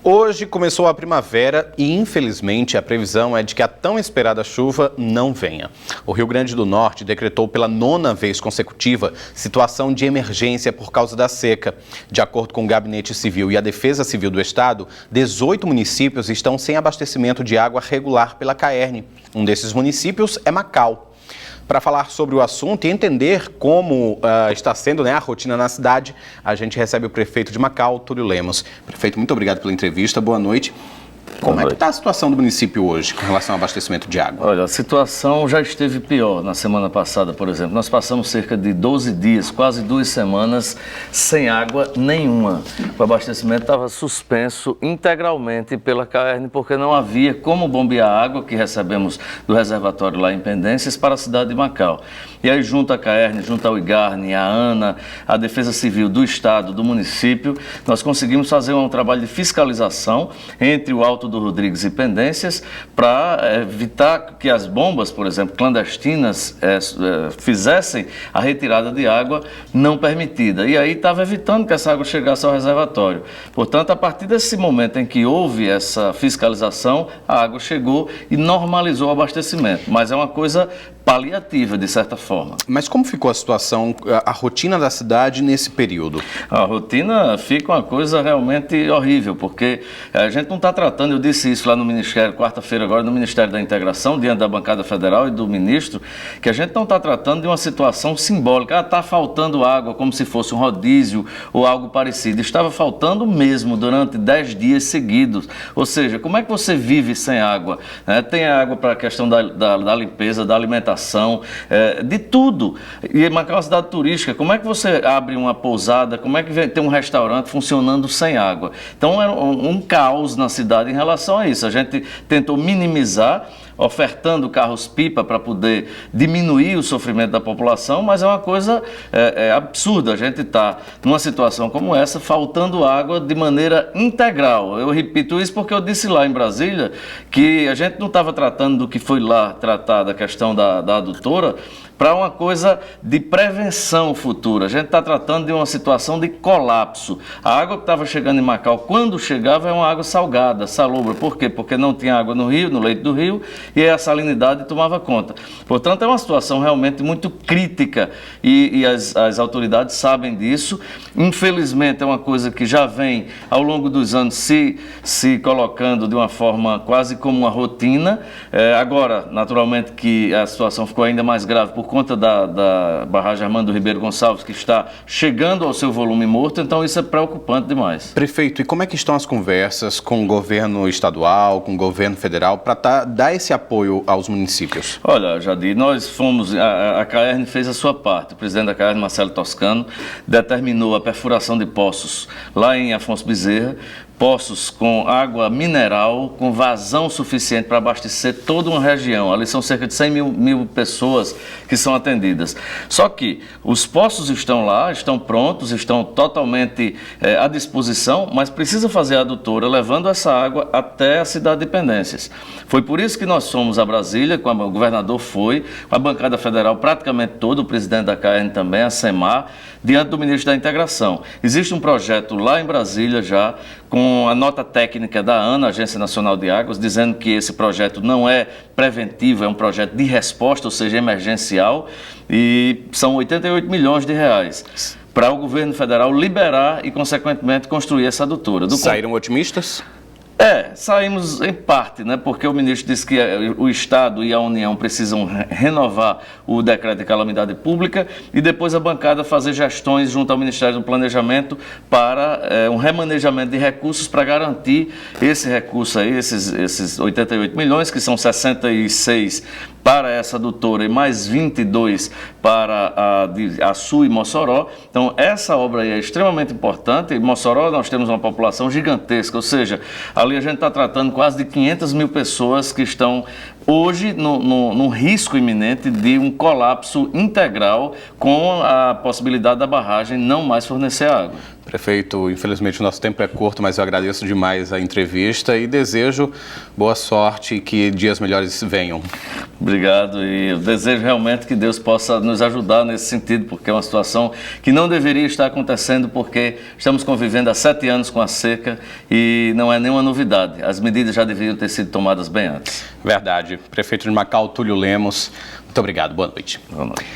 Hoje começou a primavera e, infelizmente, a previsão é de que a tão esperada chuva não venha. O Rio Grande do Norte decretou pela 9ª vez consecutiva situação de emergência por causa da seca. De acordo com o Gabinete Civil e a Defesa Civil do Estado, 18 municípios estão sem abastecimento de água regular pela CAERN. Um desses municípios é Macau. Para falar sobre o assunto e entender como está sendo a rotina na cidade, a gente recebe o prefeito de Macau, Túlio Lemos. Prefeito, muito obrigado pela entrevista. Boa noite. Como é que está a situação do município hoje com relação ao abastecimento de água? Olha, a situação já esteve pior na semana passada, por exemplo. Nós passamos cerca de 12 dias, quase 2 semanas, sem água nenhuma. O abastecimento estava suspenso integralmente pela CAERN, porque não havia como bombear a água que recebemos do reservatório lá em Pendências para a cidade de Macau. E aí, junto à CAERN, junto ao IGARN, a ANA, a Defesa Civil do Estado, do município, nós conseguimos fazer um trabalho de fiscalização entre o Alto do Rodrigues e Pendências para evitar que as bombas, por exemplo, clandestinas, fizessem a retirada de água não permitida. E aí estava evitando que essa água chegasse ao reservatório. Portanto, a partir desse momento em que houve essa fiscalização, a água chegou e normalizou o abastecimento. Mas é uma coisa paliativa, de certa forma. Mas como ficou a situação, a rotina da cidade nesse período? A rotina fica uma coisa realmente horrível, porque a gente não está tratando, eu disse isso lá no Ministério, quarta-feira agora, no Ministério da Integração, diante da bancada federal e do ministro, que a gente não está tratando de uma situação simbólica. Está faltando água como se fosse um rodízio ou algo parecido. Estava faltando mesmo durante 10 dias seguidos. Ou seja, como é que você vive sem água? Tem água para a questão da limpeza, da alimentação, de tudo. E Macau é uma cidade turística. Como é que você abre uma pousada? Como é que tem um restaurante funcionando sem água? Então, era um caos na cidade em relação a isso. A gente tentou minimizar, ofertando carros-pipa para poder diminuir o sofrimento da população, mas é uma coisa absurda. A gente está numa situação como essa, faltando água de maneira integral. Eu repito isso porque eu disse lá em Brasília que a gente não estava tratando do que foi lá tratada a questão da adutora para uma coisa de prevenção futura. A gente está tratando de uma situação de colapso. A água que estava chegando em Macau, quando chegava, é uma água salgada, salobra. Por quê? Porque não tinha água no rio, no leito do rio, e a salinidade tomava conta. Portanto, é uma situação realmente muito crítica e as autoridades sabem disso. Infelizmente, é uma coisa que já vem, ao longo dos anos, se colocando de uma forma quase como uma rotina. Agora, naturalmente, que a situação ficou ainda mais grave por conta da barragem Armando Ribeiro Gonçalves, que está chegando ao seu volume morto, então isso é preocupante demais. Prefeito, e como é que estão as conversas com o governo estadual, com o governo federal, para dar esse apoio aos municípios? Olha, Jadir, nós fomos, a CAERN fez a sua parte. O presidente da CAERN, Marcelo Toscano, determinou a perfuração de poços lá em Afonso Bezerra, poços com água mineral, com vazão suficiente para abastecer toda uma região. Ali são cerca de 100 mil pessoas que são atendidas. Só que os poços estão lá, estão prontos, estão totalmente à disposição, mas precisa fazer a adutora levando essa água até a cidade de Pendências. Foi por isso que nós fomos a Brasília, o governador foi, a bancada federal praticamente toda, o presidente da CAERN também, a SEMAR, diante do ministro da Integração. Existe um projeto lá em Brasília já, com a nota técnica da ANA, Agência Nacional de Águas, dizendo que esse projeto não é preventivo, é um projeto de resposta, ou seja, emergencial, e são 88 milhões de reais para o governo federal liberar e, consequentemente, construir essa adutora. Saíram otimistas? Saímos em parte, né? Porque o ministro disse que o Estado e a União precisam renovar o decreto de calamidade pública e depois a bancada fazer gestões junto ao Ministério do Planejamento para um remanejamento de recursos para garantir esse recurso aí, esses 88 milhões, que são 66 para essa adutora e mais 22 para a Açu e Mossoró. Então, essa obra aí é extremamente importante. Em Mossoró nós temos uma população gigantesca, ou seja, ali a gente está tratando quase de 500 mil pessoas que estão hoje no risco iminente de um colapso integral com a possibilidade da barragem não mais fornecer água. Prefeito, infelizmente o nosso tempo é curto, mas eu agradeço demais a entrevista e desejo boa sorte e que dias melhores venham. Obrigado, e eu desejo realmente que Deus possa nos ajudar nesse sentido, porque é uma situação que não deveria estar acontecendo, porque estamos convivendo há 7 anos com a seca e não é nenhuma novidade. As medidas já deveriam ter sido tomadas bem antes. Verdade. Prefeito de Macau, Túlio Lemos, muito obrigado. Boa noite. Boa noite.